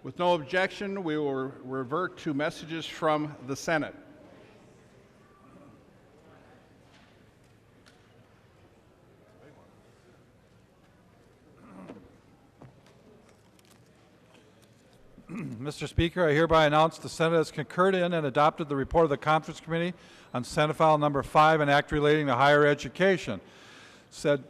With no objection, we will revert to messages from the Senate. Mr. Speaker, I hereby announce the Senate has concurred in and adopted the report of the Conference Committee on Senate File Number 5, an act relating to higher education. Said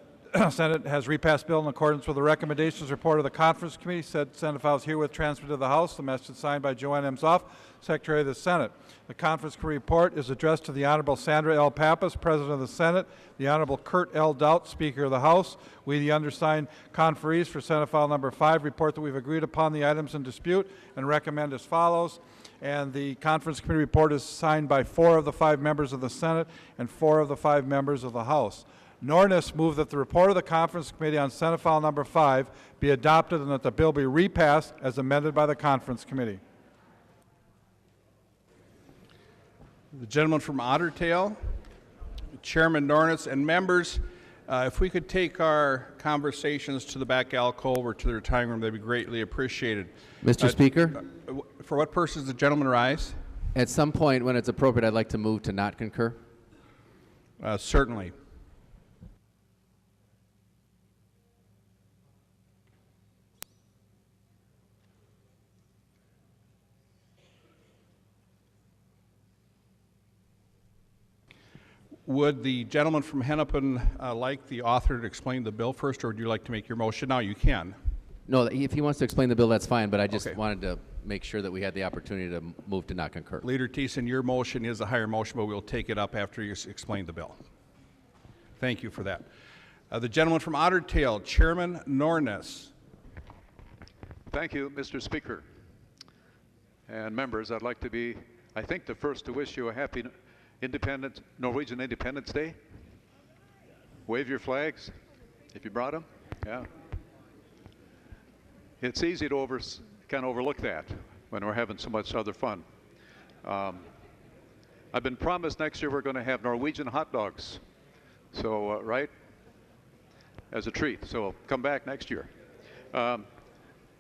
Senate has repassed bill in accordance with the recommendations report of the Conference Committee. Said Senate file is herewith transferred to the House. The message signed by Joanne Emshoff, Secretary of the Senate. The Conference Committee report is addressed to the Honorable Sandra L. Pappas, President of the Senate, the Honorable Kurt L. Doudt, Speaker of the House. We, the undersigned conferees for Senate File Number 5, report that we've agreed upon the items in dispute and recommend as follows. And the Conference Committee report is signed by 4 of the 5 members of the Senate and 4 of the 5 members of the House. Nornes moved that the report of the Conference Committee on Senate File Number 5 be adopted and that the bill be repassed as amended by the Conference Committee. The gentleman from Otter Tail, Chairman Nornes, and members, if we could take our conversations to the back alcove or to the retiring room, that'd be greatly appreciated. Mr. Speaker? For what purpose does the gentleman rise? At some point when it's appropriate, I'd like to move to not concur. Certainly. Would the gentleman from Hennepin like the author to explain the bill first, or would you like to make your motion now? You can. No, if he wants to explain the bill, that's fine, but I just Okay. wanted to make sure that we had the opportunity to move to not concur. Leader Thiessen, your motion is a higher motion, but we'll take it up after you explain the bill. Thank you for that. The gentleman from Otter Tail, Chairman Nornes. Thank you, Mr. Speaker. And members, I'd like to be, I think, the first to wish you a happy Norwegian Independence Day. Wave your flags, if you brought them. Yeah. It's easy to kind of overlook that when we're having so much other fun. I've been promised next year we're going to have Norwegian hot dogs. So, right? As a treat. So come back next year.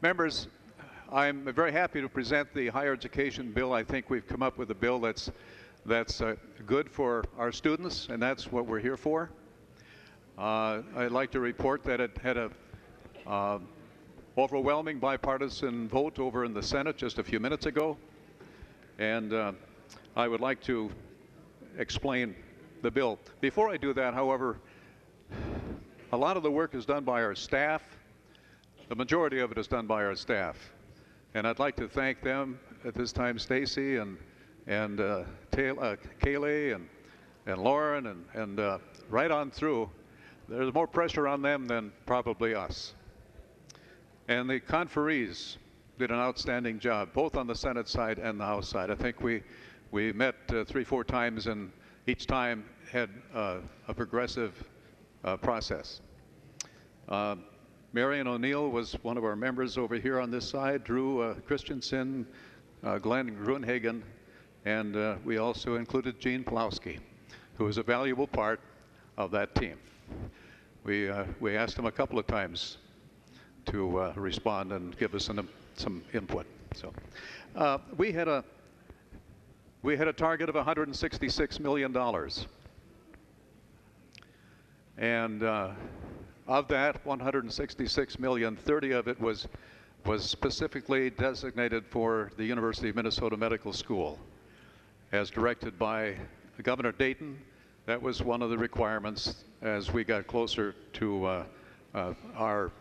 Members, I'm very happy to present the higher education bill. I think we've come up with a bill that's good for our students, and that's what we're here for. I'd like to report that it had a overwhelming bipartisan vote over in the Senate just a few minutes ago, and I would like to explain the bill. Before I do that, however, a lot of the work is done by our staff. The majority of it is done by our staff, and I'd like to thank them at this time, Stacy and Kaylee and Lauren and right on through. There's more pressure on them than probably us. And the conferees did an outstanding job, both on the Senate side and the House side. I think we met 3-4 times, and each time had a progressive process. Marion O'Neill was one of our members over here on this side, Drew Christensen, Glenn Grunhagen, and we also included Gene Pulowski, who was a valuable part of that team. We asked him a couple of times to respond and give us some input. So we had a target of $166 million, and of that 166 million, 30 of it was specifically designated for the University of Minnesota Medical School. As directed by Governor Dayton, that was one of the requirements as we got closer to our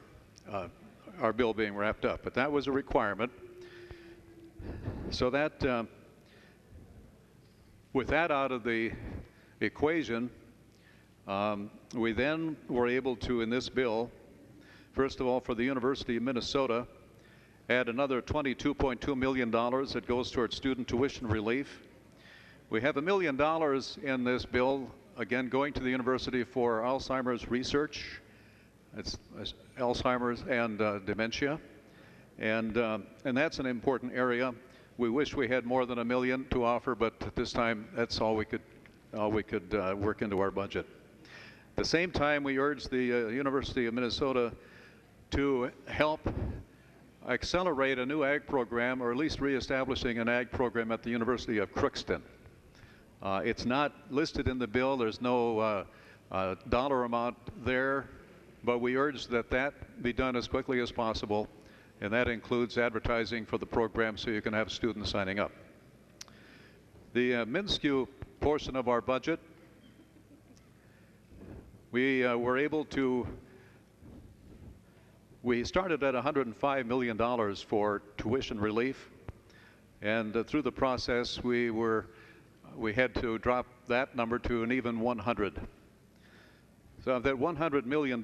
bill being wrapped up. But that was a requirement. So that, with that out of the equation, we then were able to, in this bill, first of all, for the University of Minnesota, add another $22.2 million that goes towards student tuition relief. We have $1 million in this bill, again, going to the university for Alzheimer's research. It's Alzheimer's and dementia. And that's an important area. We wish we had more than $1 million to offer, but at this time, that's all we could work into our budget. At the same time, we urged the University of Minnesota to help accelerate a new ag program, or at least reestablishing an ag program at the University of Crookston. It's not listed in the bill. There's no dollar amount there, but we urge that that be done as quickly as possible, and that includes advertising for the program so you can have students signing up. The MnSCU portion of our budget, we were able to, we started at $105 million for tuition relief, and through the process we had to drop that number to an even 100. So of that $100 million,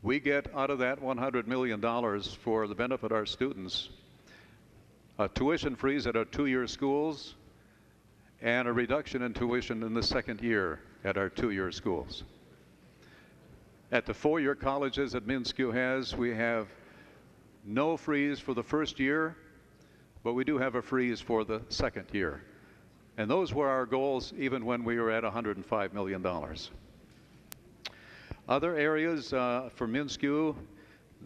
we get out of that $100 million for the benefit of our students a tuition freeze at our two-year schools and a reduction in tuition in the second year at our two-year schools. At the four-year colleges that MnSCU has, we have no freeze for the first year, but we do have a freeze for the second year. And those were our goals even when we were at $105 million. Other areas for MnSCU,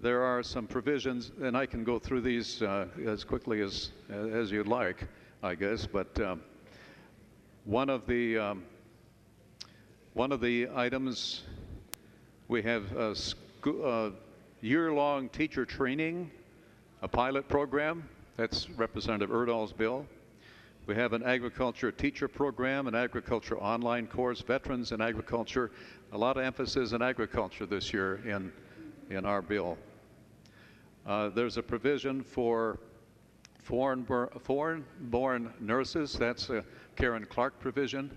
there are some provisions, and I can go through these as quickly as you'd like, I guess, but one of the items, we have year-long teacher training, a pilot program. That's Representative Erdahl's bill. We have an agriculture teacher program, an agriculture online course, veterans in agriculture. A lot of emphasis in agriculture this year in our bill. There's a provision for foreign-born nurses. That's a Karen Clark provision.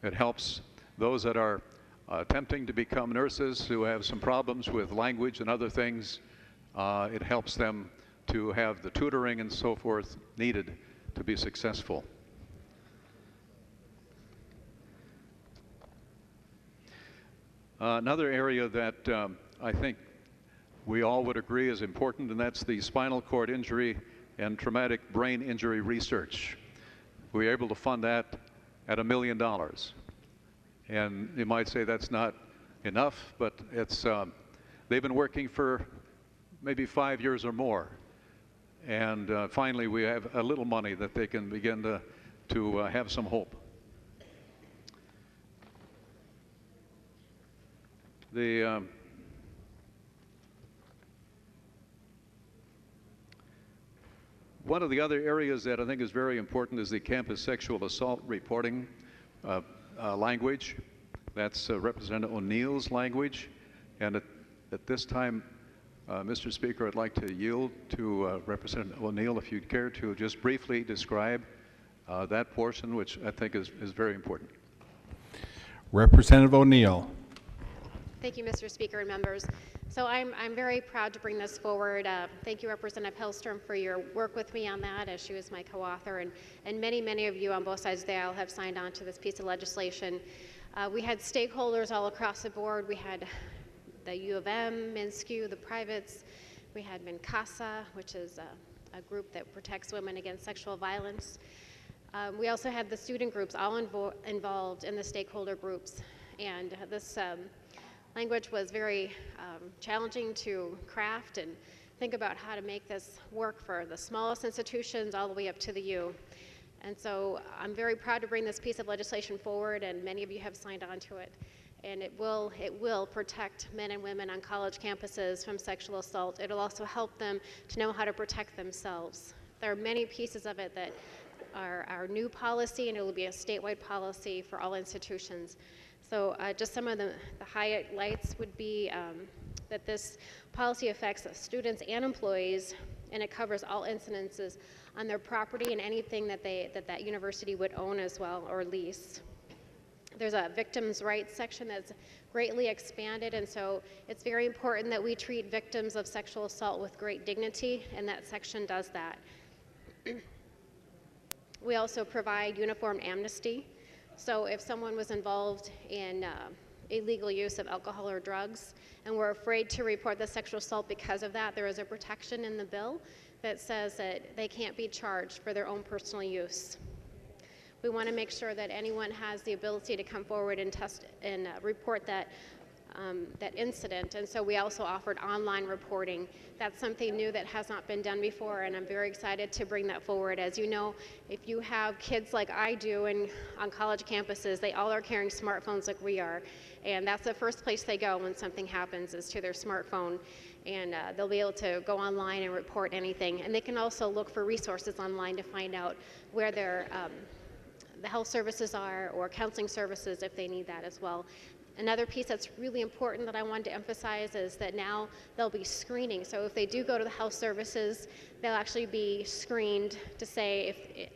It helps those that are attempting to become nurses who have some problems with language and other things. It helps them to have the tutoring and so forth needed to be successful. Another area that I think we all would agree is important, and that's the spinal cord injury and traumatic brain injury research. We were able to fund that at $1 million. And you might say that's not enough, but it's, they've been working for maybe 5 years or more. And finally, we have a little money that they can begin to have some hope. One of the other areas that I think is very important is the campus sexual assault reporting language. That's Representative O'Neill's language. And at this time, Mr. Speaker, I'd like to yield to Representative O'Neill, if you'd care to just briefly describe that portion, which I think is very important. Representative O'Neill. Thank you, Mr. Speaker and members. So I'm very proud to bring this forward. Thank you, Representative Hellstrom, for your work with me on that, as she was my co-author, and many of you on both sides of the aisle have signed on to this piece of legislation. We had stakeholders all across the board. We had the U of M, MnSCU, the privates. We had MnCASA, which is a group that protects women against sexual violence. We also had the student groups all involved in the stakeholder groups, and this language was very challenging to craft and think about how to make this work for the smallest institutions all the way up to the U. And so I'm very proud to bring this piece of legislation forward, and many of you have signed on to it. And it will protect men and women on college campuses from sexual assault. It'll also help them to know how to protect themselves. There are many pieces of it that are our new policy, and it will be a statewide policy for all institutions. So just some of the highlights would be that this policy affects students and employees, and it covers all incidences on their property and anything that that university would own as well or lease. There's a victims' rights section that's greatly expanded, and so it's very important that we treat victims of sexual assault with great dignity, and that section does that. We also provide uniform amnesty. So if someone was involved in illegal use of alcohol or drugs and we're afraid to report the sexual assault because of that, there is a protection in the bill that says that they can't be charged for their own personal use. We want to make sure that anyone has the ability to come forward and report that that incident, and so we also offered online reporting. That's something new that has not been done before, and I'm very excited to bring that forward. As you know, if you have kids like I do on college campuses, they all are carrying smartphones like we are, and that's the first place they go when something happens, is to their smartphone. And they'll be able to go online and report anything. And they can also look for resources online to find out where the health services are, or counseling services if they need that as well. Another piece that's really important that I wanted to emphasize is that now there'll be screening. So if they do go to the health services, they'll actually be screened to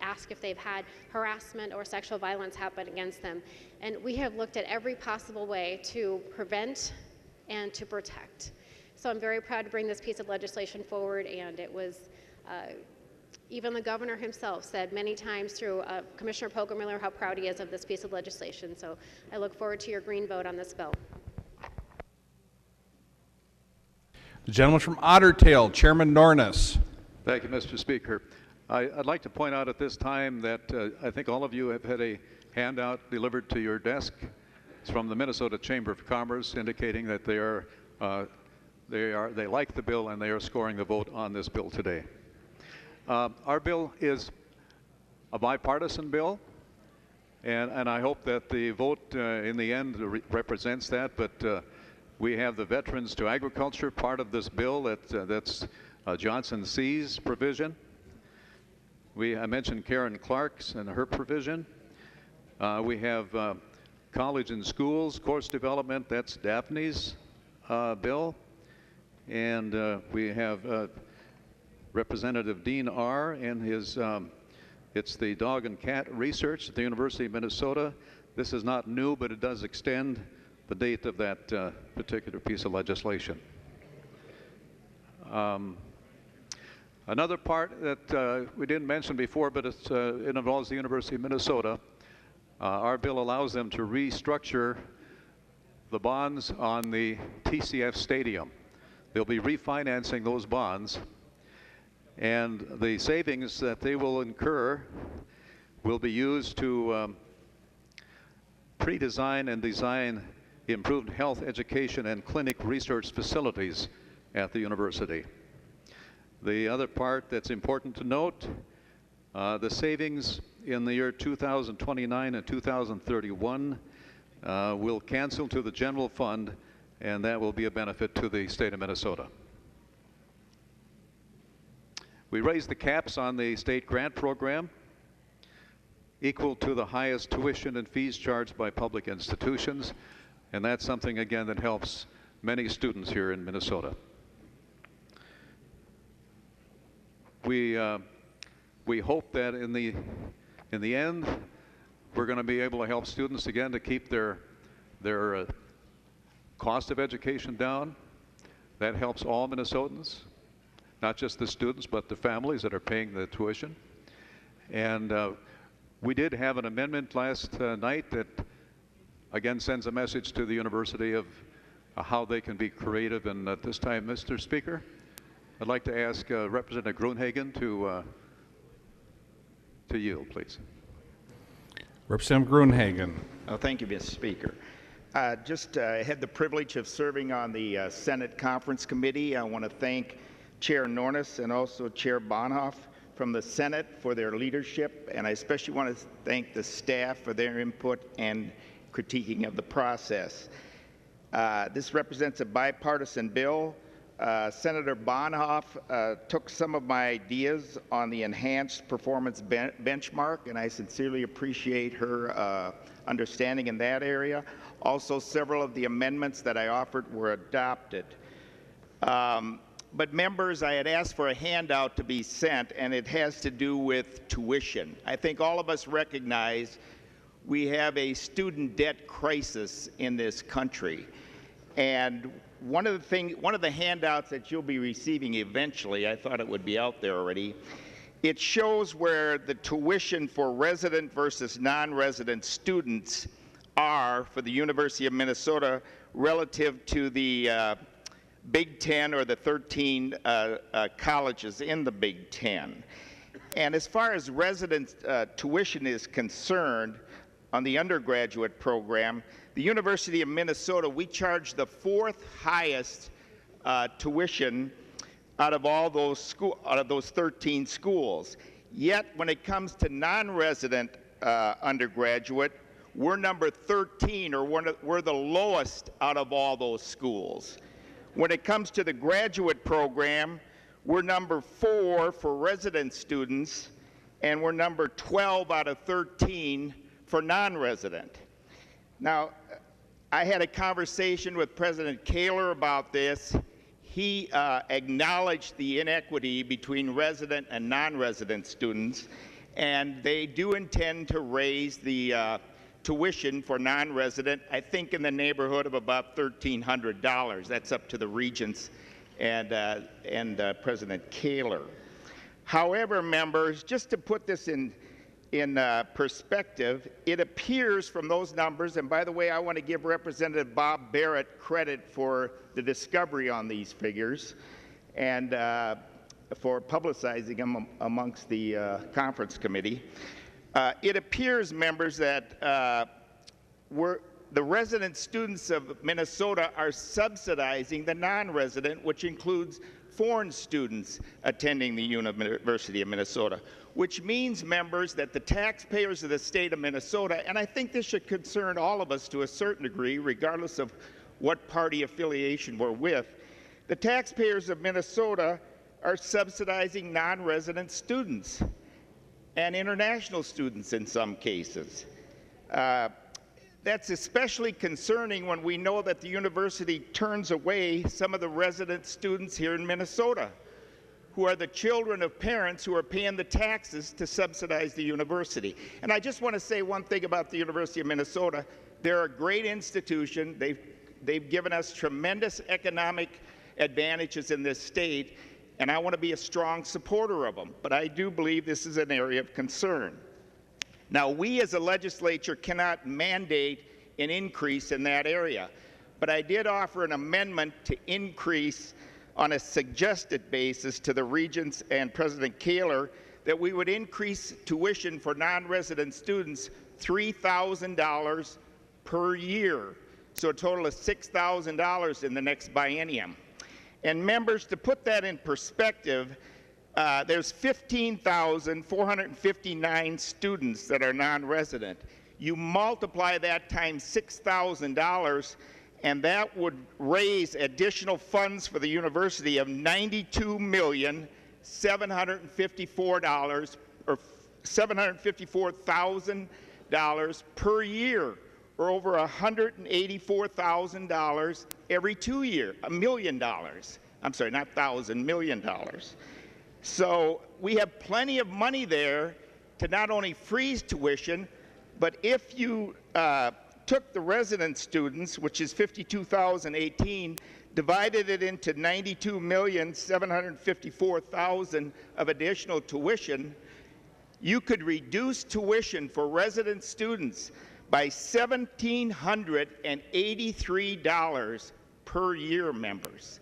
ask if they've had harassment or sexual violence happen against them. And we have looked at every possible way to prevent and to protect. So I'm very proud to bring this piece of legislation forward, and it was even the governor himself said many times through Commissioner Poker-Miller how proud he is of this piece of legislation. So I look forward to your green vote on this bill. The gentleman from Otter Tail, Chairman Nornes. Thank you, Mr. Speaker. I'd like to point out at this time that I think all of you have had a handout delivered to your desk. It's from the Minnesota Chamber of Commerce indicating that they like the bill and they are scoring the vote on this bill today. Our bill is a bipartisan bill, and I hope that the vote in the end represents that, but we have the Veterans to Agriculture part of this bill that's Johnson C's provision. I mentioned Karen Clark's and her provision. We have college and schools, course development, that's Daphne's bill. And we have Representative Dean R. and his, it's the dog and cat research at the University of Minnesota. This is not new, but it does extend the date of that particular piece of legislation. Another part that we didn't mention before, but it involves the University of Minnesota. Our bill allows them to restructure the bonds on the TCF Stadium. They'll be refinancing those bonds, and the savings that they will incur will be used to pre-design and design improved health, education, and clinic research facilities at the university. The other part that's important to note, the savings in the year 2029 and 2031 will cancel to the general fund, and that will be a benefit to the state of Minnesota. We raised the caps on the state grant program equal to the highest tuition and fees charged by public institutions, and that's something, again, that helps many students here in Minnesota. We hope that in the end, we're going to be able to help students again to keep their cost of education down. That helps all Minnesotans, not just the students, but the families that are paying the tuition. And we did have an amendment last night that again sends a message to the university of how they can be creative. And at this time, Mr. Speaker, I'd like to ask Representative Gruenhagen to yield, please. Representative Gruenhagen. Oh, thank you, Mr. Speaker. I had the privilege of serving on the Senate Conference Committee. I want to thank Chair Nornes and also Chair Bonhoeff from the Senate for their leadership, and I especially want to thank the staff for their input and critiquing of the process. This represents a bipartisan bill. Senator Bonhoeff took some of my ideas on the enhanced performance benchmark, and I sincerely appreciate her understanding in that area. Also, several of the amendments that I offered were adopted. But members, I had asked for a handout to be sent, and it has to do with tuition. I think all of us recognize we have a student debt crisis in this country. And one of the handouts that you'll be receiving eventually, I thought it would be out there already, it shows where the tuition for resident versus non-resident students are for the University of Minnesota relative to the Big Ten, or the 13 colleges in the Big Ten. And as far as resident tuition is concerned, on the undergraduate program, the University of Minnesota, we charge the 4th highest tuition out of all those out of those 13 schools. Yet, when it comes to non-resident undergraduate, we're number 13, or we're the lowest out of all those schools. When it comes to the graduate program, we're number 4 for resident students, and we're number 12 out of 13 for non-resident. Now, I had a conversation with President Kaler about this. He acknowledged the inequity between resident and non-resident students, and they do intend to raise the tuition for non-resident, I think in the neighborhood of about $1,300. That's up to the regents and President Kaler. However, members, just to put this in perspective, it appears from those numbers, and by the way, I want to give Representative Bob Barrett credit for the discovery on these figures and for publicizing them amongst the conference committee. It appears, members, that the resident students of Minnesota are subsidizing the non-resident, which includes foreign students attending the University of Minnesota, which means, members, that the taxpayers of the state of Minnesota, and I think this should concern all of us to a certain degree, regardless of what party affiliation we're with, the taxpayers of Minnesota are subsidizing non-resident students and international students in some cases. That's especially concerning when we know that the university turns away some of the resident students here in Minnesota, who are the children of parents who are paying the taxes to subsidize the university. And I just want to say one thing about the University of Minnesota. They're a great institution. They've given us tremendous economic advantages in this state, and I want to be a strong supporter of them. But I do believe this is an area of concern. Now, we as a legislature cannot mandate an increase in that area, but I did offer an amendment to increase on a suggested basis to the regents and President Kaler that we would increase tuition for non-resident students $3,000 per year, so a total of $6,000 in the next biennium. And members, to put that in perspective, there's 15,459 students that are non-resident. You multiply that times $6,000, and that would raise additional funds for the university of $92,754 or $754,000 per year, or over $184,000 every 2 years, $1 million. I'm sorry, not thousand, $1 million. So we have plenty of money there to not only freeze tuition, but if you took the resident students, which is 52,018, divided it into 92,754,000 of additional tuition, you could reduce tuition for resident students by $1,783 per year, members.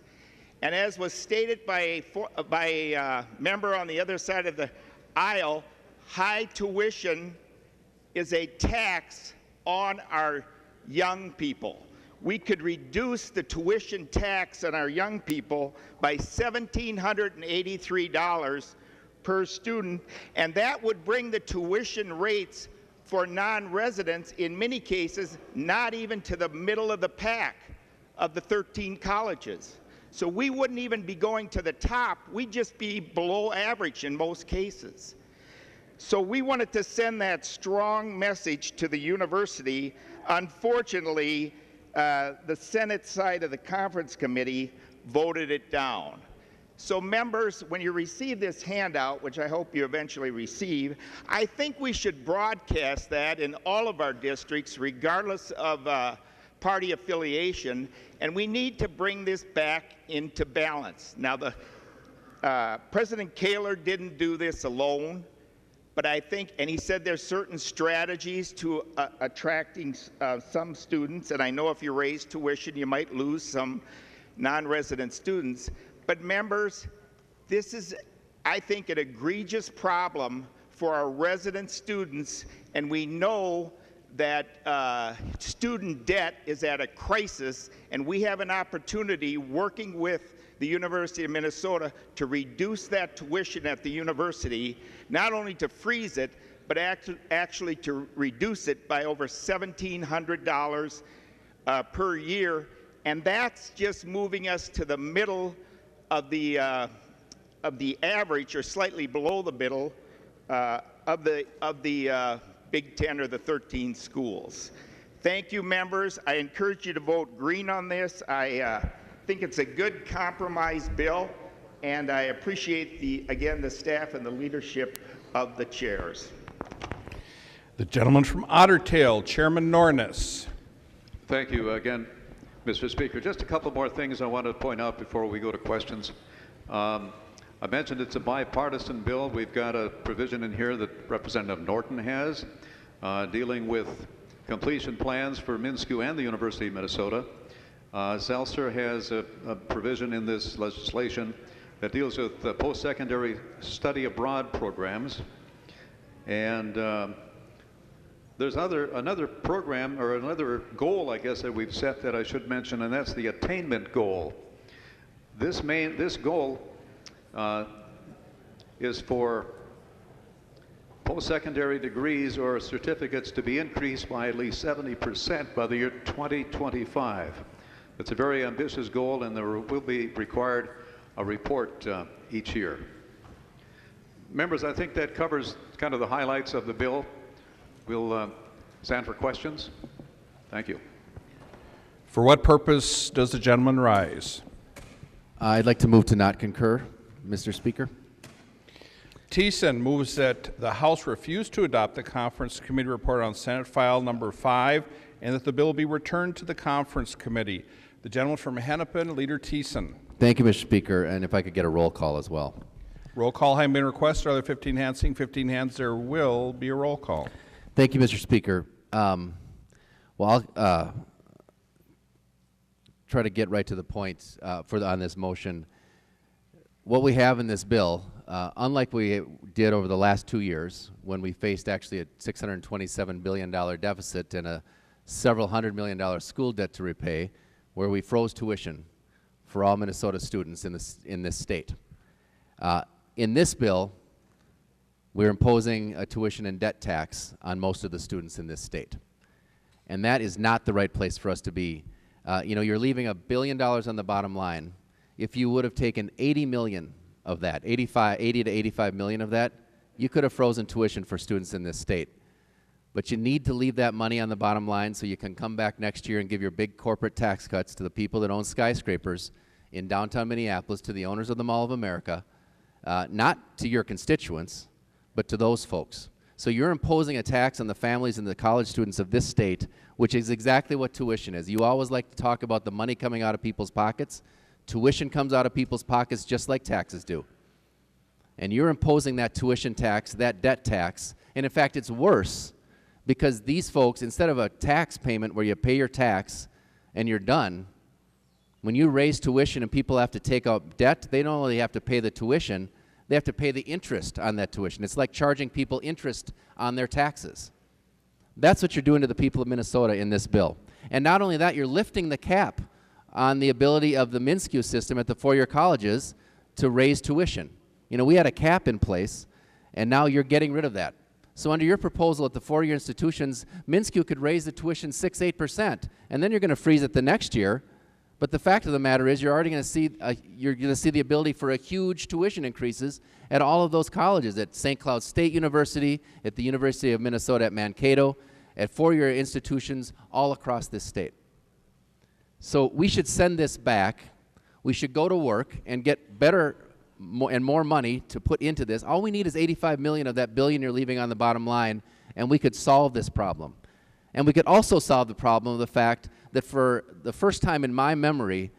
And as was stated by a member on the other side of the aisle, high tuition is a tax on our young people. We could reduce the tuition tax on our young people by $1,783 per student, and that would bring the tuition rates for non-residents, in many cases, not even to the middle of the pack of the 13 colleges. So we wouldn't even be going to the top. We'd just be below average in most cases. So we wanted to send that strong message to the university. Unfortunately, the Senate side of the conference committee voted it down. So members, when you receive this handout, which I hope you eventually receive, I think we should broadcast that in all of our districts, regardless of party affiliation, and we need to bring this back into balance. Now, President Kaler didn't do this alone, but I think, and he said there's certain strategies to attracting some students, and I know if you raise tuition, you might lose some non-resident students. But members, this is, I think, an egregious problem for our resident students, and we know that student debt is at a crisis, and we have an opportunity working with the University of Minnesota to reduce that tuition at the university, not only to freeze it, but actually to reduce it by over $1,700 per year. And that's just moving us to the middle of the average, or slightly below the middle of the Big 10 or the 13 schools. Thank you, members. I encourage you to vote green on this. I think it's a good compromise bill, and I appreciate again the staff and the leadership of the chairs. The gentleman from Otter Tail, Chairman Nornes. Thank you again, Mr. Speaker. Just a couple more things I want to point out before we go to questions. I mentioned it's a bipartisan bill. We've got a provision in here that Representative Norton has dealing with completion plans for MnSCU and the University of Minnesota. Zelster has a provision in this legislation that deals with post-secondary study abroad programs. And there's another program, or another goal, I guess, that we've set that I should mention, and that's the attainment goal. This goal is for post-secondary degrees or certificates to be increased by at least 70% by the year 2025. It's a very ambitious goal, and there will be required a report each year. Members, I think that covers kind of the highlights of the bill. We'll stand for questions. Thank you. For what purpose does the gentleman rise? I'd like to move to not concur, Mr. Speaker. Thiessen moves that the House refuse to adopt the Conference Committee report on Senate File Number 5 and that the bill be returned to the Conference Committee. The gentleman from Hennepin, Leader Thiessen. Thank you, Mr. Speaker, and if I could get a roll call as well. Roll call having been requested. Are there 15 hands? Seeing 15 hands, there will be a roll call. Thank you, Mr. Speaker. Well, I'll try to get right to the point on this motion. What we have in this bill, unlike we did over the last 2 years, when we faced actually a $627 billion deficit and a several $100 million school debt to repay, where we froze tuition for all Minnesota students in this state. In this bill, we're imposing a tuition and debt tax on most of the students in this state. And that is not the right place for us to be. You know, you're leaving $1 billion on the bottom line. If you would have taken 80 million of that, 80 to 85 million of that, you could have frozen tuition for students in this state. But you need to leave that money on the bottom line so you can come back next year and give your big corporate tax cuts to the people that own skyscrapers in downtown Minneapolis, to the owners of the Mall of America, not to your constituents, but to those folks. So you're imposing a tax on the families and the college students of this state, which is exactly what tuition is. You always like to talk about the money coming out of people's pockets. Tuition comes out of people's pockets just like taxes do. And you're imposing that tuition tax, that debt tax, and in fact it's worse, because these folks, instead of a tax payment where you pay your tax and you're done, when you raise tuition and people have to take out debt, they don't only have to pay the tuition, they have to pay the interest on that tuition. It's like charging people interest on their taxes. That's what you're doing to the people of Minnesota in this bill. And not only that, you're lifting the cap on the ability of the MnSCU system at the four-year colleges to raise tuition. You know, we had a cap in place, and now you're getting rid of that. So under your proposal at the four-year institutions, MnSCU could raise the tuition 6-8%, and then you're going to freeze it the next year. But the fact of the matter is, you're already going to see the ability for a huge tuition increases at all of those colleges, at St. Cloud State University, at the University of Minnesota at Mankato, at four-year institutions all across this state. So we should send this back. We should go to work and get better and more money to put into this. All we need is 85 million of that billion you're leaving on the bottom line, and we could solve this problem. And we could also solve the problem of the fact that for the first time in my memory,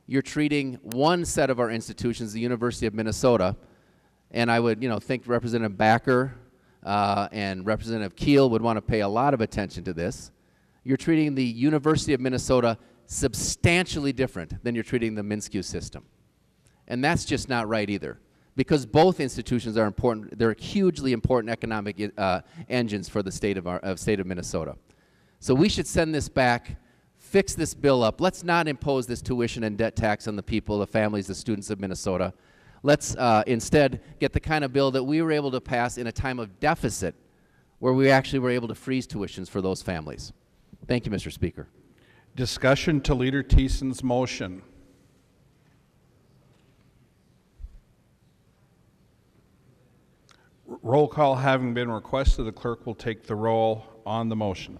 you're treating one set of our institutions, the University of Minnesota, and I would, think Representative Backer and Representative Keel would want to pay a lot of attention to this. You're treating the University of Minnesota substantially different than you're treating the MnSCU system. And that's just not right either, because both institutions are important. They're hugely important economic engines for the state of Minnesota. So we should send this back, fix this bill up. Let's not impose this tuition and debt tax on the people, the families, the students of Minnesota. Let's instead get the kind of bill that we were able to pass in a time of deficit, where we actually were able to freeze tuitions for those families. Thank you, Mr. Speaker. Discussion to Leader Thiessen's motion. Roll call having been requested, the clerk will take the roll on the motion.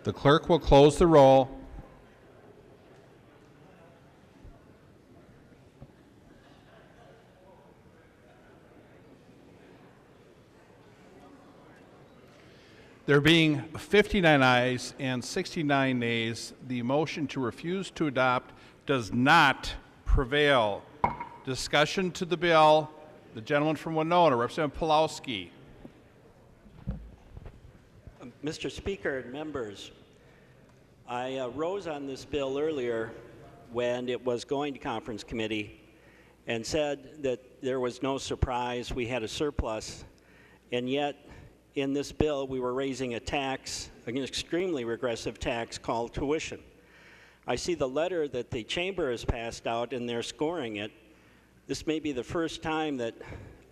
The clerk will close the roll. There being 59 ayes and 69 nays, the motion to refuse to adopt does not prevail. Discussion to the bill. The gentleman from Winona, Representative Pulowski. Mr. Speaker and members, I rose on this bill earlier when it was going to conference committee and said that there was no surprise, we had a surplus, and yet in this bill we were raising a tax, an extremely regressive tax called tuition. I see the letter that the chamber has passed out and they're scoring it. This may be the first time that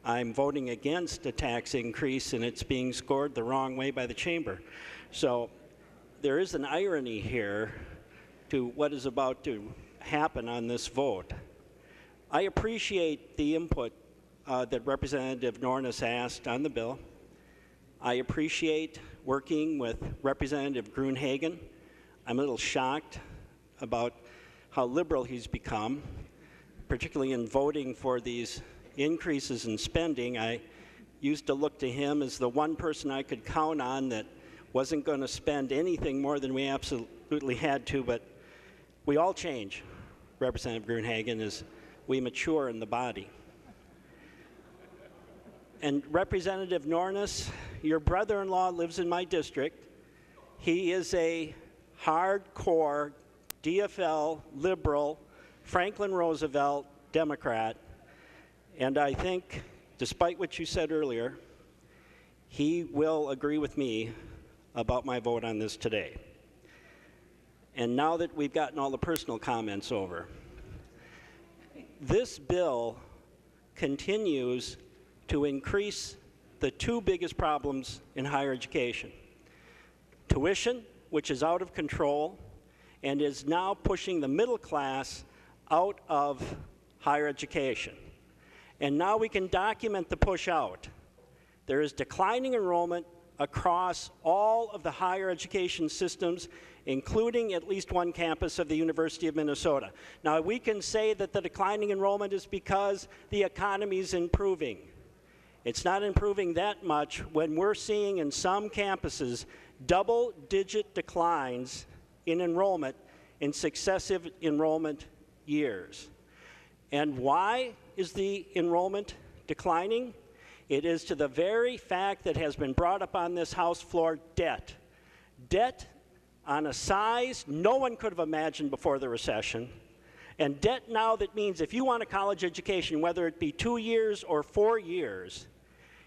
I'm voting against a tax increase and it's being scored the wrong way by the chamber. So there is an irony here to what is about to happen on this vote. I appreciate the input that Representative Nornes asked on the bill. I appreciate working with Representative Gruenhagen. I'm a little shocked about how liberal he's become, particularly in voting for these increases in spending. I used to look to him as the one person I could count on that wasn't going to spend anything more than we absolutely had to, but we all change, Representative Gruenhagen, as we mature in the body. And Representative Nornes, your brother-in-law lives in my district. He is a hardcore DFL, liberal, Franklin Roosevelt Democrat. And I think, despite what you said earlier, he will agree with me about my vote on this today. And now that we've gotten all the personal comments over, this bill continues to increase the two biggest problems in higher education. Tuition, which is out of control and is now pushing the middle class out of higher education. And now we can document the push out. There is declining enrollment across all of the higher education systems, including at least one campus of the University of Minnesota. Now, we can say that the declining enrollment is because the economy is improving. It's not improving that much when we're seeing in some campuses double-digit declines in enrollment in successive enrollment years. And why is the enrollment declining? It is to the very fact that has been brought up on this House floor, debt. Debt on a size no one could have imagined before the recession. And debt now that means if you want a college education, whether it be 2 years or 4 years,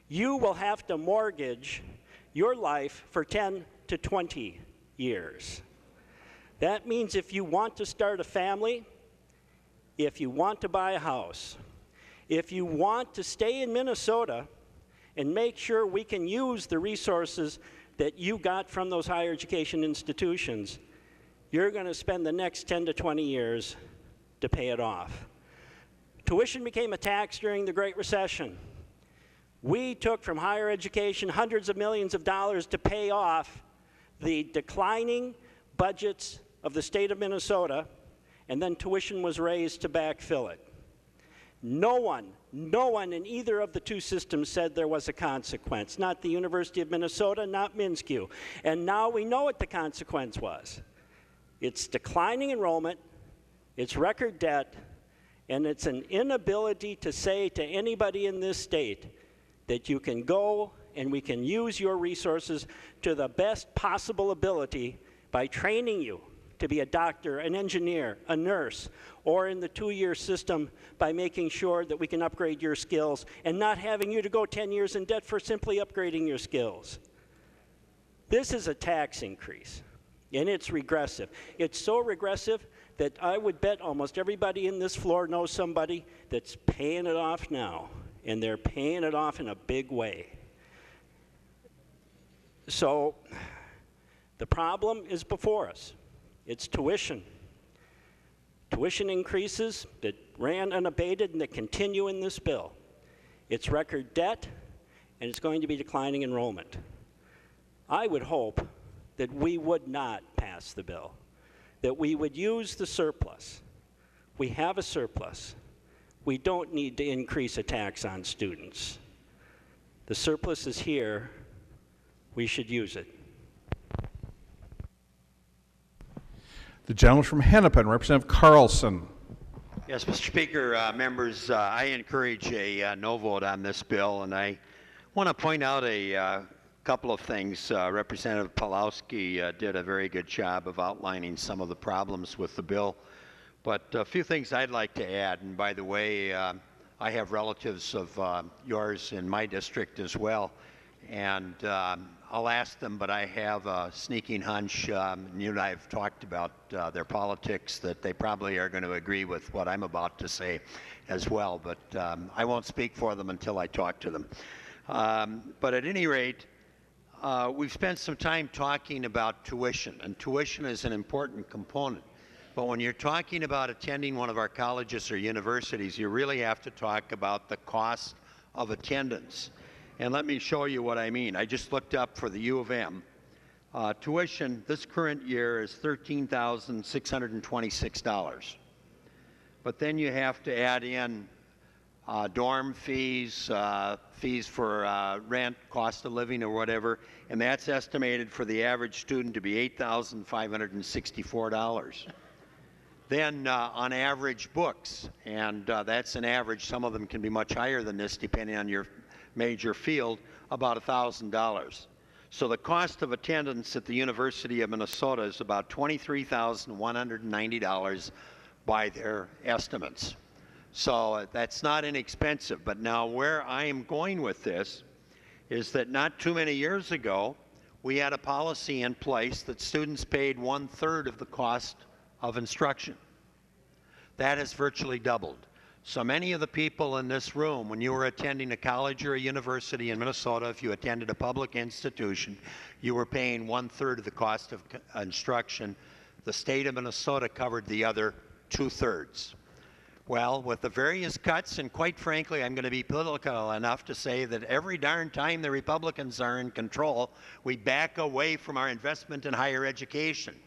you will have to mortgage your life for 10 to 20 years. That means if you want to start a family, if you want to buy a house, if you want to stay in Minnesota and make sure we can use the resources that you got from those higher education institutions, you're going to spend the next 10 to 20 years to pay it off. Tuition became a tax during the Great Recession. We took from higher education hundreds of millions of dollars to pay off the declining budgets of the state of Minnesota, and then tuition was raised to backfill it. No one in either of the two systems said there was a consequence. Not the University of Minnesota, not MnSCU. And now we know what the consequence was. It's declining enrollment, It's record debt, and it's an inability to say to anybody in this state that you can go and we can use your resources to the best possible ability by training you to be a doctor, an engineer, a nurse, or in the 2-year system by making sure that we can upgrade your skills and not having you to go 10 years in debt for simply upgrading your skills. This is a tax increase, and it's regressive. It's so regressive that I would bet almost everybody in this floor knows somebody that's paying it off now, and they're paying it off in a big way. So the problem is before us. It's tuition. Tuition increases that ran unabated and that continue in this bill. It's record debt, and it's going to be declining enrollment. I would hope that we would not pass the bill, that we would use the surplus. We have a surplus. We don't need to increase a tax on students. The surplus is here. We should use it. The gentleman from Hennepin, Representative Carlson. Yes, Mr. Speaker, members, I encourage a no vote on this bill, and I want to point out a couple of things. Representative Pawlowski did a very good job of outlining some of the problems with the bill, but a few things I'd like to add. And by the way, I have relatives of yours in my district as well, and I'll ask them, but I have a sneaking hunch, you and I have talked about their politics, that they probably are going to agree with what I'm about to say as well, but I won't speak for them until I talk to them. But at any rate, we've spent some time talking about tuition, and tuition is an important component. But when you're talking about attending one of our colleges or universities, you really have to talk about the cost of attendance. And let me show you what I mean. I just looked up for the U of M. Tuition this current year is $13,626. But then you have to add in dorm fees, fees for rent, cost of living or whatever, and that's estimated for the average student to be $8,564. Then on average books, and that's an average, some of them can be much higher than this depending on your major field, about $1,000. So the cost of attendance at the University of Minnesota is about $23,190 by their estimates. So that's not inexpensive. But now where I am going with this is that not too many years ago, we had a policy in place that students paid 1/3 of the cost of instruction. That has virtually doubled. So many of the people in this room, when you were attending a college or a university in Minnesota, if you attended a public institution, you were paying 1/3 of the cost of instruction. The state of Minnesota covered the other 2/3. Well, with the various cuts, and quite frankly, I'm going to be political enough to say that every darn time the Republicans are in control, we back away from our investment in higher education.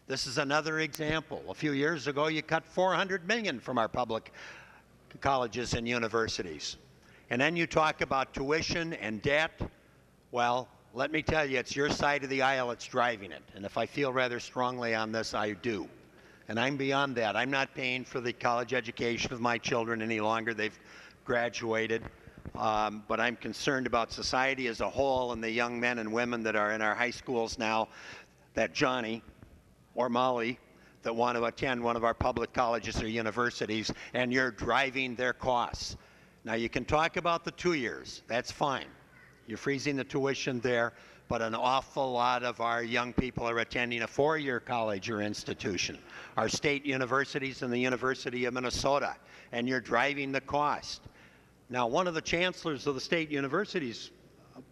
This is another example. A few years ago, you cut $400 million from our public colleges and universities. And then you talk about tuition and debt. Well, let me tell you, it's your side of the aisle that's driving it. And if I feel rather strongly on this, I do. And I'm beyond that. I'm not paying for the college education of my children any longer. They've graduated. But I'm concerned about society as a whole and the young men and women that are in our high schools now, that Johnny or Molly that want to attend one of our public colleges or universities, and you're driving their costs. Now, you can talk about the 2 years. That's fine. You're freezing the tuition there, but an awful lot of our young people are attending a 4-year college or institution, our state universities and the University of Minnesota, and you're driving the cost. Now, one of the chancellors of the state universities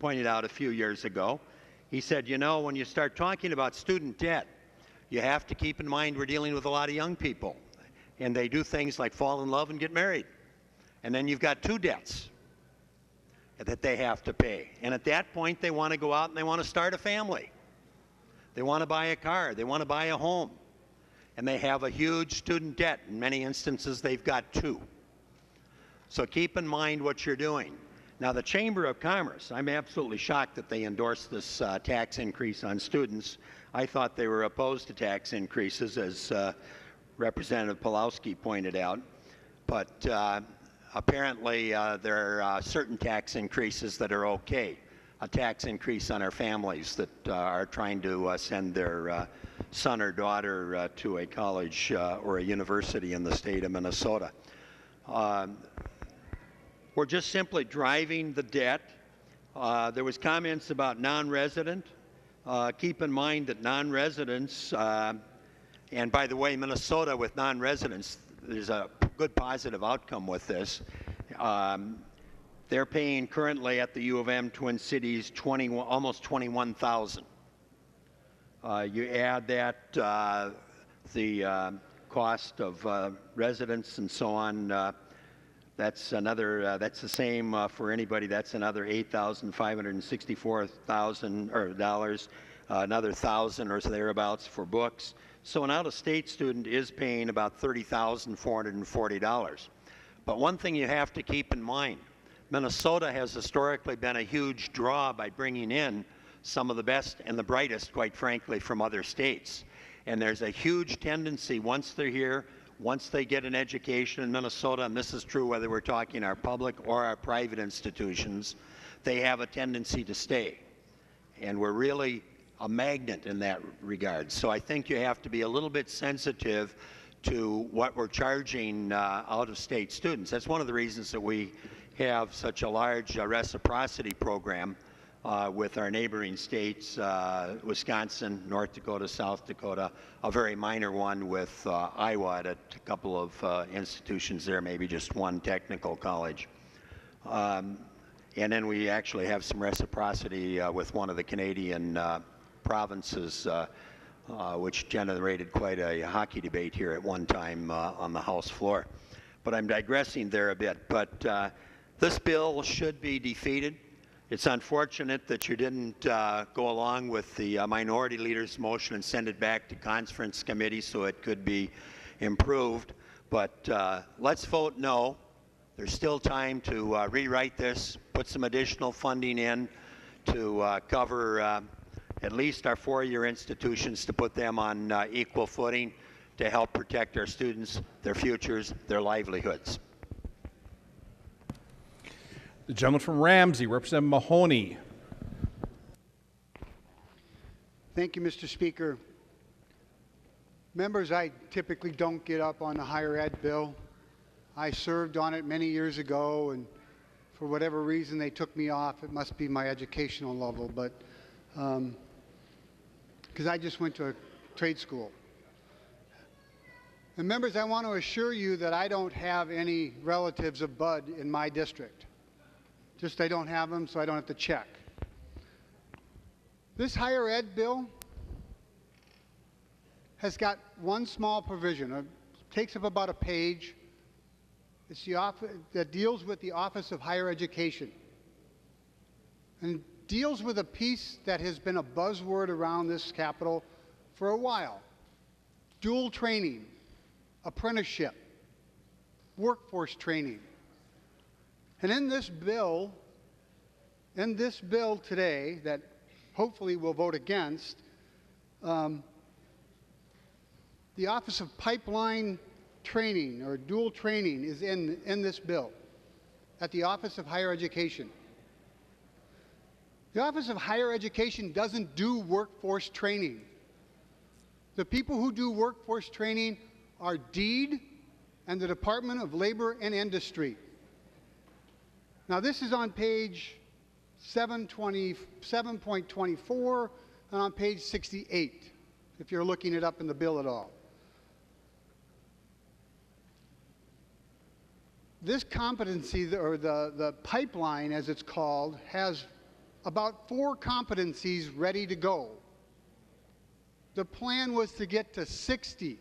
pointed out a few years ago, he said, you know, when you start talking about student debt, you have to keep in mind we're dealing with a lot of young people, and they do things like fall in love and get married. And then you've got 2 debts that they have to pay. And at that point, they want to go out and they want to start a family. They want to buy a car. They want to buy a home. And they have a huge student debt. In many instances, they've got 2. So keep in mind what you're doing. Now, the Chamber of Commerce, I'm absolutely shocked that they endorsed this tax increase on students. I thought they were opposed to tax increases, as Representative Pulowski pointed out. But apparently there are certain tax increases that are okay. A tax increase on our families that are trying to send their son or daughter to a college or a university in the state of Minnesota. We're just simply driving the debt. There was comments about non-resident. Keep in mind that non-residents, and by the way, Minnesota with non-residents, there's a good positive outcome with this. They're paying currently at the U of M Twin Cities almost $21,000. You add that the cost of residents and so on. That's another. That's the same for anybody. That's another $8,564,000 another $1,000 or thereabouts for books. So an out-of-state student is paying about $30,440. But one thing you have to keep in mind: Minnesota has historically been a huge draw by bringing in some of the best and the brightest, quite frankly, from other states. And there's a huge tendency once they're here, once they get an education in Minnesota, and this is true whether we're talking our public or our private institutions, they have a tendency to stay. And we're really a magnet in that regard. So I think you have to be a little bit sensitive to what we're charging out-of-state students. That's one of the reasons that we have such a large reciprocity program with our neighboring states, Wisconsin, North Dakota, South Dakota, a very minor one with Iowa at a couple of institutions there, maybe just one technical college. And then we actually have some reciprocity with one of the Canadian provinces, which generated quite a hockey debate here at one time on the House floor. But I'm digressing there a bit. But this bill should be defeated. It's unfortunate that you didn't go along with the minority leader's motion and send it back to conference committee so it could be improved. But let's vote no. There's still time to rewrite this, put some additional funding in to cover at least our four-year institutions, to put them on equal footing to help protect our students, their futures, their livelihoods. The gentleman from Ramsey, Representative Mahoney. Thank you, Mr. Speaker. Members, I typically don't get up on the higher ed bill. I served on it many years ago, and for whatever reason they took me off. It must be my educational level, but because I just went to a trade school. And members, I want to assure you that I don't have any relatives of Bud in my district. Just I don't have them, so I don't have to check. This higher ed bill has got one small provision. It takes up about a page. It's that deals with the Office of Higher Education, and deals with a piece that has been a buzzword around this Capitol for a while: dual training, apprenticeship, workforce training. And in this bill today that hopefully we'll vote against, the Office of Pipeline Training or dual training is in this bill at the Office of Higher Education. The Office of Higher Education doesn't do workforce training. The people who do workforce training are DEED and the Department of Labor and Industry. Now, this is on page 7.24 and on page 68, if you're looking it up in the bill at all. This competency, or the pipeline as it's called, has about 4 competencies ready to go. The plan was to get to 60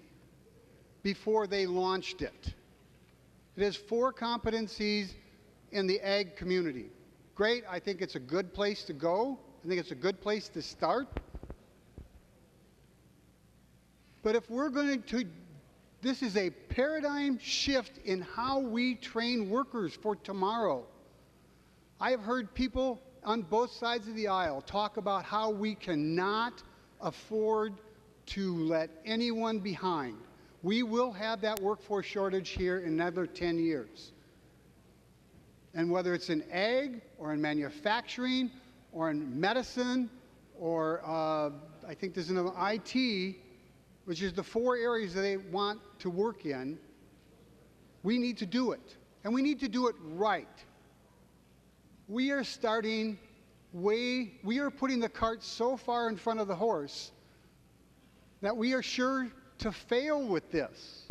before they launched it. It has 4 competencies in the ag community. Great, I think it's a good place to go. I think it's a good place to start. But if we're going to, this is a paradigm shift in how we train workers for tomorrow. I have heard people on both sides of the aisle talk about how we cannot afford to let anyone behind. We will have that workforce shortage here in another 10 years. And whether it's in ag or in manufacturing or in medicine or I think there's another IT, which is the 4 areas that they want to work in, we need to do it. And we need to do it right. We are putting the cart so far in front of the horse that we are sure to fail with this.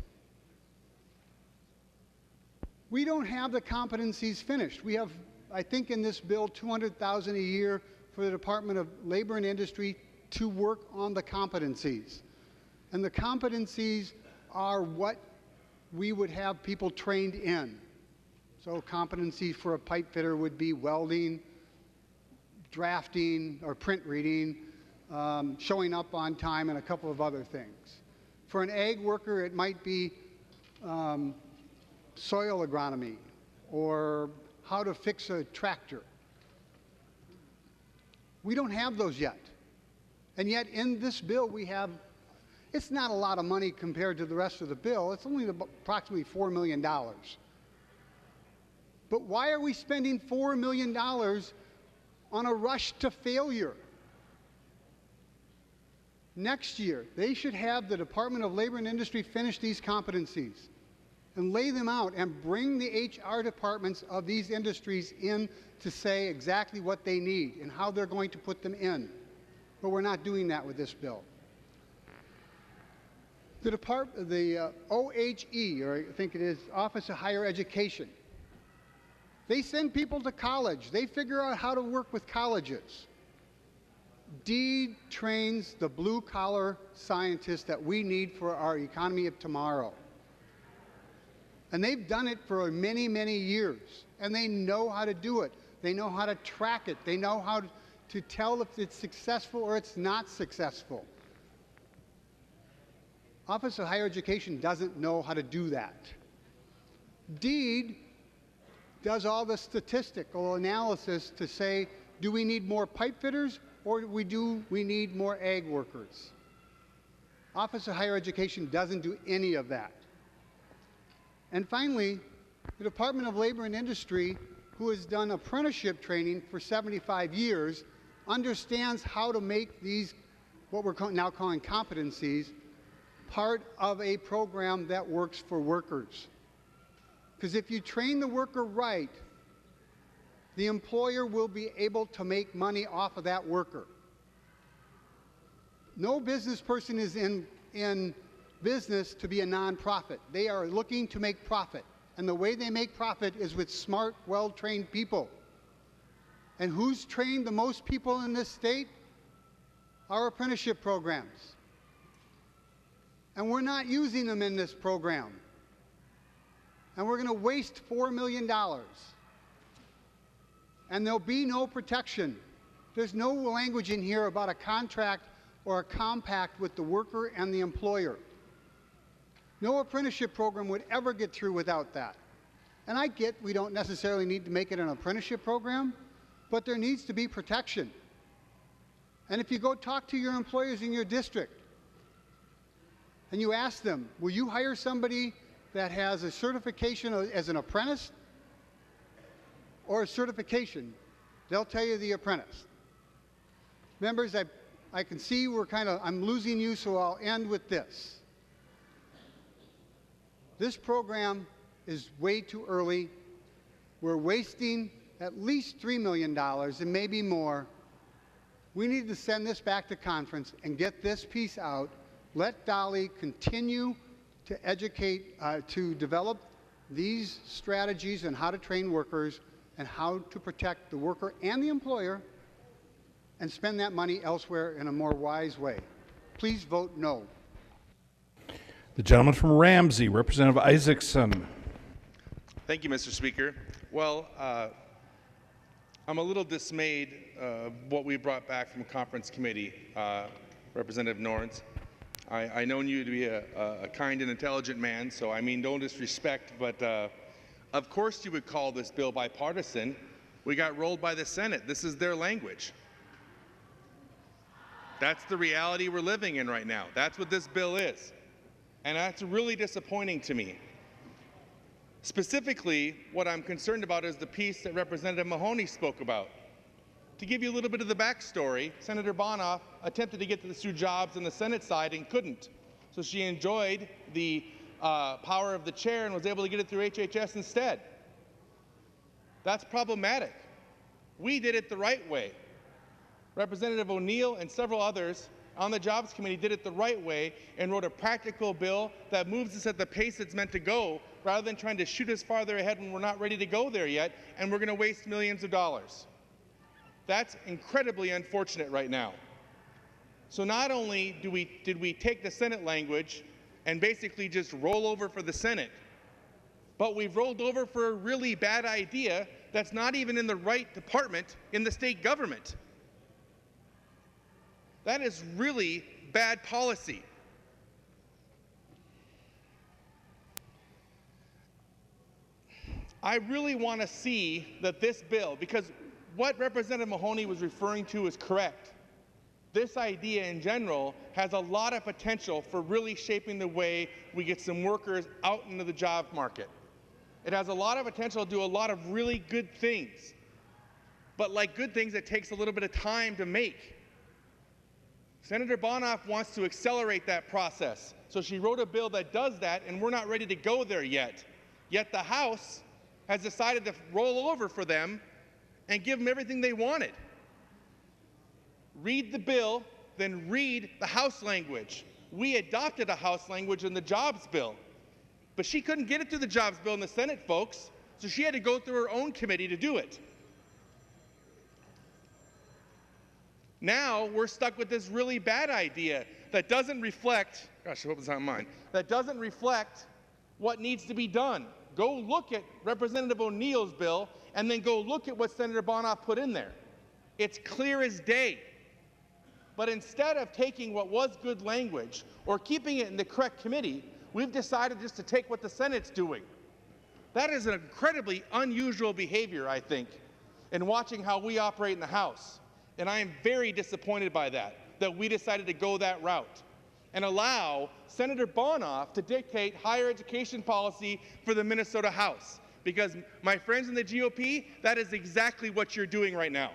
We don't have the competencies finished. We have, I think in this bill, $200,000 a year for the Department of Labor and Industry to work on the competencies. And the competencies are what we would have people trained in. So competency for a pipe fitter would be welding, drafting or print reading, showing up on time, and a couple of other things. For an ag worker, it might be soil agronomy or how to fix a tractor. We don't have those yet. And yet in this bill we have, it's not a lot of money compared to the rest of the bill. It's only approximately $4 million. But why are we spending $4 million on a rush to failure? Next year, they should have the Department of Labor and Industry finish these competencies and lay them out and bring the HR departments of these industries in to say exactly what they need and how they're going to put them in. But we're not doing that with this bill. The OHE, or I think it is Office of Higher Education, they send people to college. They figure out how to work with colleges. DEED trains the blue-collar scientists that we need for our economy of tomorrow. And they've done it for many, many years. And they know how to do it. They know how to track it. They know how to tell if it's successful or it's not successful. Office of Higher Education doesn't know how to do that. DEED does all the statistical analysis to say, do we need more pipe fitters or do we need more ag workers? Office of Higher Education doesn't do any of that. And finally, the Department of Labor and Industry, who has done apprenticeship training for 75 years, understands how to make these, what we're now calling competencies, part of a program that works for workers. Because if you train the worker right, the employer will be able to make money off of that worker. No business person is in business to be a nonprofit. They are looking to make profit. And the way they make profit is with smart, well-trained people. And who's trained the most people in this state? Our apprenticeship programs. And we're not using them in this program. And we're going to waste $4 million. And there'll be no protection. There's no language in here about a contract or a compact with the worker and the employer. No apprenticeship program would ever get through without that. And I get we don't necessarily need to make it an apprenticeship program, but there needs to be protection. And if you go talk to your employers in your district and you ask them, will you hire somebody that has a certification as an apprentice or a certification? They'll tell you the apprentice. Members, I can see I'm losing you, so I'll end with this. This program is way too early. We're wasting at least $3 million and maybe more. We need to send this back to conference and get this piece out. Let Dolly continue to educate, to develop these strategies on how to train workers and how to protect the worker and the employer and spend that money elsewhere in a more wise way. Please vote no. The gentleman from Ramsey, Representative Isaacson. Thank you, Mr. Speaker. Well, I'm a little dismayed what we brought back from conference committee, Representative Nornes. I know you to be a kind and intelligent man, so I mean no disrespect, but of course you would call this bill bipartisan. We got rolled by the Senate. This is their language. That's the reality we're living in right now. That's what this bill is. And that's really disappointing to me. Specifically, what I'm concerned about is the piece that Representative Mahoney spoke about. To give you a little bit of the backstory, Senator Bonoff attempted to get this through Jobs on the Senate side and couldn't. So she enjoyed the power of the chair and was able to get it through HHS instead. That's problematic. We did it the right way. Representative O'Neill and several others on the Jobs Committee did it the right way and wrote a practical bill that moves us at the pace it's meant to go, rather than trying to shoot us farther ahead when we're not ready to go there yet, and we're going to waste millions of dollars. That's incredibly unfortunate right now. So not only did we take the Senate language and basically just roll over for the Senate, but we've rolled over for a really bad idea that's not even in the right department in the state government. That is really bad policy. I really want to see that this bill, because what Representative Mahoney was referring to is correct. This idea in general has a lot of potential for really shaping the way we get some workers out into the job market. It has a lot of potential to do a lot of really good things. But like good things, it takes a little bit of time to make. Senator Bonoff wants to accelerate that process. So she wrote a bill that does that, and we're not ready to go there yet. Yet the House has decided to roll over for them and give them everything they wanted. Read the bill, then read the House language. We adopted a House language in the Jobs bill, but she couldn't get it through the Jobs bill in the Senate, folks, so she had to go through her own committee to do it. Now we're stuck with this really bad idea that doesn't reflect, gosh, I hope it's not mine, that doesn't reflect what needs to be done. Go look at Representative O'Neill's bill and then go look at what Senator Bonoff put in there. It's clear as day. But instead of taking what was good language or keeping it in the correct committee, we've decided just to take what the Senate's doing. That is an incredibly unusual behavior, I think, in watching how we operate in the House. And I am very disappointed by that we decided to go that route and allow Senator Bonoff to dictate higher education policy for the Minnesota House. Because, my friends in the GOP, that is exactly what you're doing right now.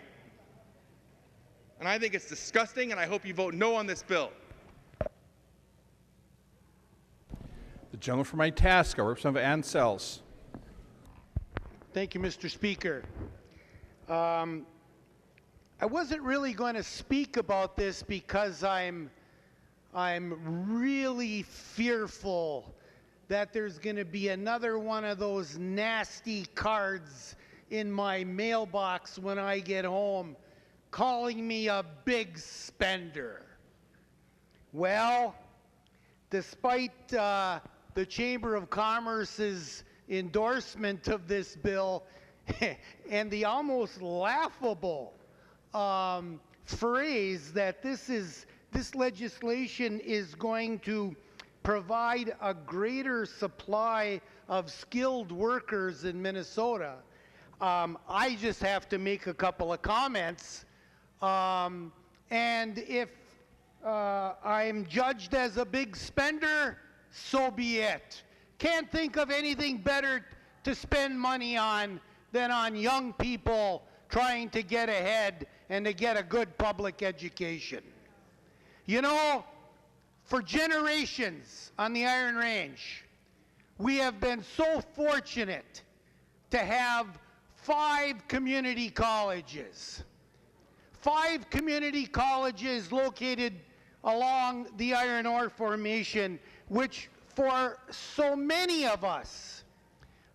And I think it's disgusting, and I hope you vote no on this bill. The gentleman from Itasca, Representative Ansels. Thank you, Mr. Speaker. I wasn't really going to speak about this because I'm really fearful that there's going to be another one of those nasty cards in my mailbox when I get home calling me a big spender. Well, despite the Chamber of Commerce's endorsement of this bill and the almost laughable phrase that this legislation is going to provide a greater supply of skilled workers in Minnesota, I just have to make a couple of comments. And if I'm judged as a big spender, so be it. Can't think of anything better to spend money on than on young people trying to get ahead and to get a good public education. You know, for generations on the Iron Range, we have been so fortunate to have 5 community colleges. 5 community colleges located along the iron ore formation, which for so many of us,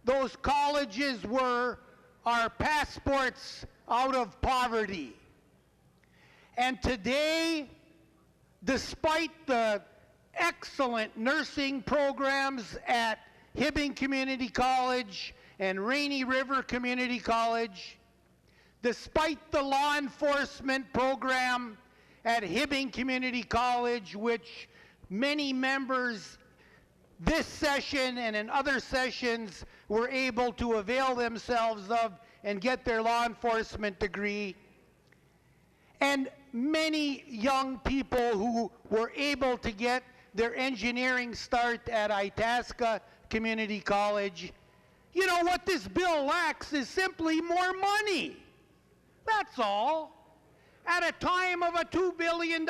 those colleges were our passports out of poverty. And today, despite the excellent nursing programs at Hibbing Community College and Rainy River Community College, despite the law enforcement program at Hibbing Community College, which many members this session and in other sessions were able to avail themselves of and get their law enforcement degree, and many young people who were able to get their engineering start at Itasca Community College. You know, what this bill lacks is simply more money. That's all. At a time of a $2 billion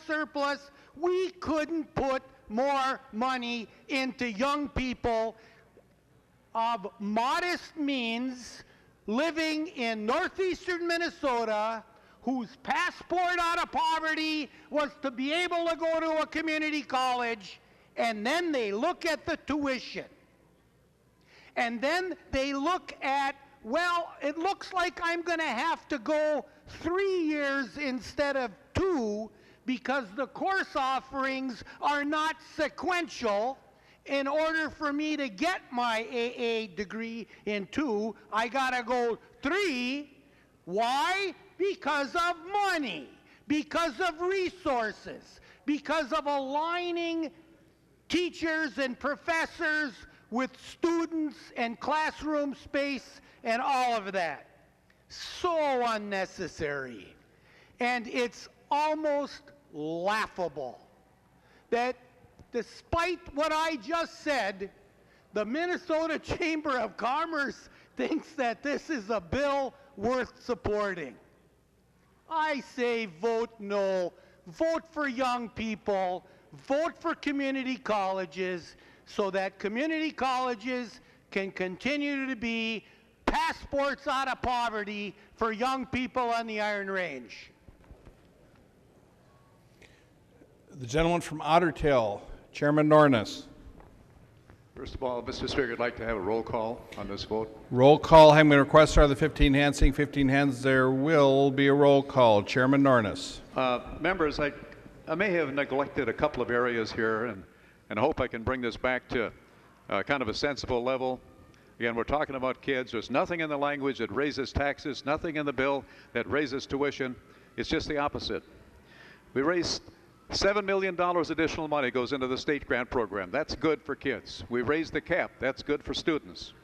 surplus, we couldn't put more money into young people of modest means living in northeastern Minnesota whose passport out of poverty was to be able to go to a community college, and then they look at the tuition. And then they look at, well, it looks like I'm going to have to go 3 years instead of 2 because the course offerings are not sequential. In order for me to get my AA degree in 2, I got to go 3. Why? Because of money, because of resources, because of aligning teachers and professors with students and classroom space and all of that. So unnecessary. And it's almost laughable that despite what I just said, the Minnesota Chamber of Commerce thinks that this is a bill worth supporting. I say vote no. Vote for young people. Vote for community colleges so that community colleges can continue to be passports out of poverty for young people on the Iron Range. The gentleman from Otter Tail, Chairman Nornes. First of all, Mr. Speaker, I'd like to have a roll call on this vote. Roll call. I'm going to request are the 15 hands. Seeing 15 hands, there will be a roll call. Chairman Nornes. Members, I may have neglected a couple of areas here, and I hope I can bring this back to kind of a sensible level. Again, we're talking about kids. There's nothing in the language that raises taxes, nothing in the bill that raises tuition. It's just the opposite. We raised $7 million additional money goes into the state grant program. That's good for kids. We raised the cap. That's good for students.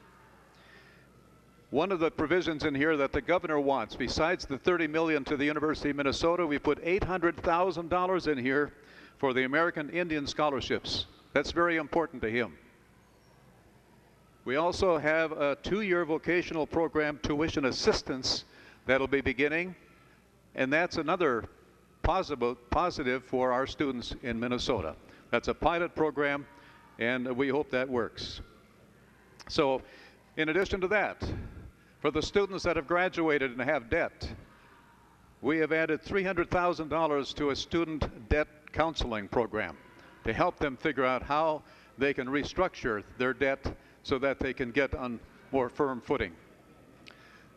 One of the provisions in here that the governor wants, besides the $30 million to the University of Minnesota, we put $800,000 in here for the American Indian scholarships. That's very important to him. We also have a 2-year vocational program, tuition assistance, that'll be beginning, and that's another positive for our students in Minnesota. That's a pilot program, and we hope that works. So, in addition to that, for the students that have graduated and have debt, we have added $300,000 to a student debt counseling program to help them figure out how they can restructure their debt so that they can get on more firm footing.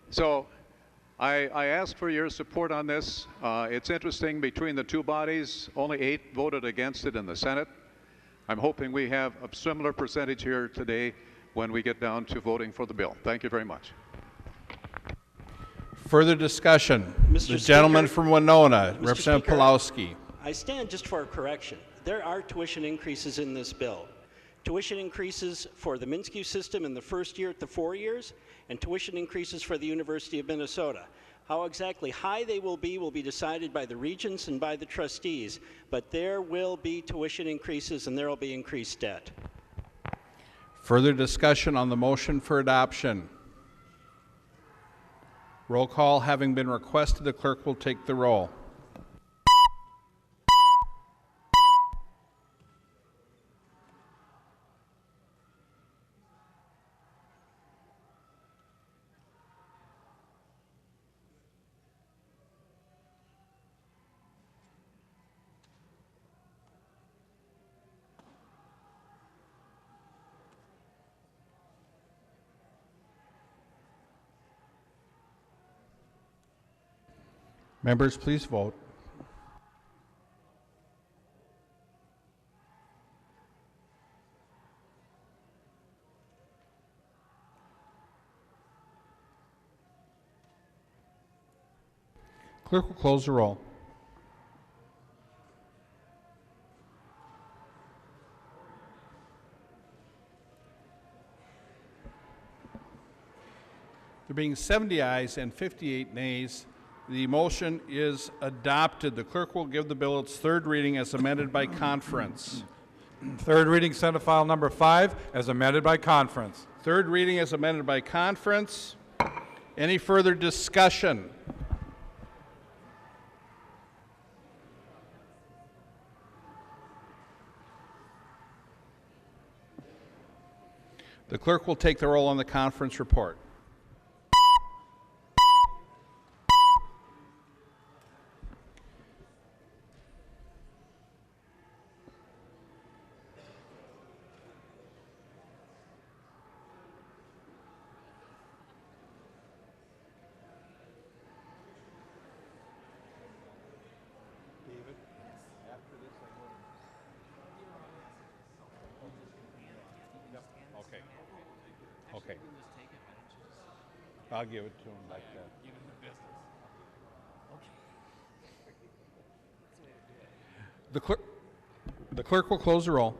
So, I ask for your support on this. It's interesting, between the two bodies, only 8 voted against it in the Senate. I'm hoping we have a similar percentage here today when we get down to voting for the bill. Thank you very much. Further discussion. Mr. The gentleman Speaker, from Winona, Mr. Representative Speaker, Pulowski. I stand just for a correction. There are tuition increases in this bill. Tuition increases for the Minsky system in the first year to 4 years, and tuition increases for the University of Minnesota. How exactly high they will be decided by the regents and by the trustees, but there will be tuition increases and there will be increased debt. Further discussion on the motion for adoption. Roll call having been requested, the clerk will take the roll. Members, please vote. Clerk will close the roll. There being 70 ayes and 58 nays, the motion is adopted. The clerk will give the bill its third reading as amended by conference. Third reading, Senate File Number 5, as amended by conference. Third reading is amended by conference. Any further discussion? The clerk will take the roll on the conference report. Okay. I'll give it to him like that. The clerk will close the roll.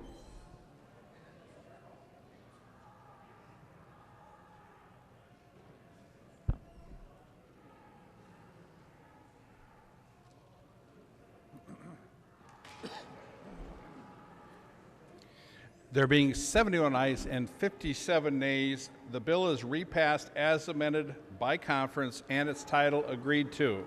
There being 71 ayes and 57 nays, the bill is repassed as amended by conference and its title agreed to.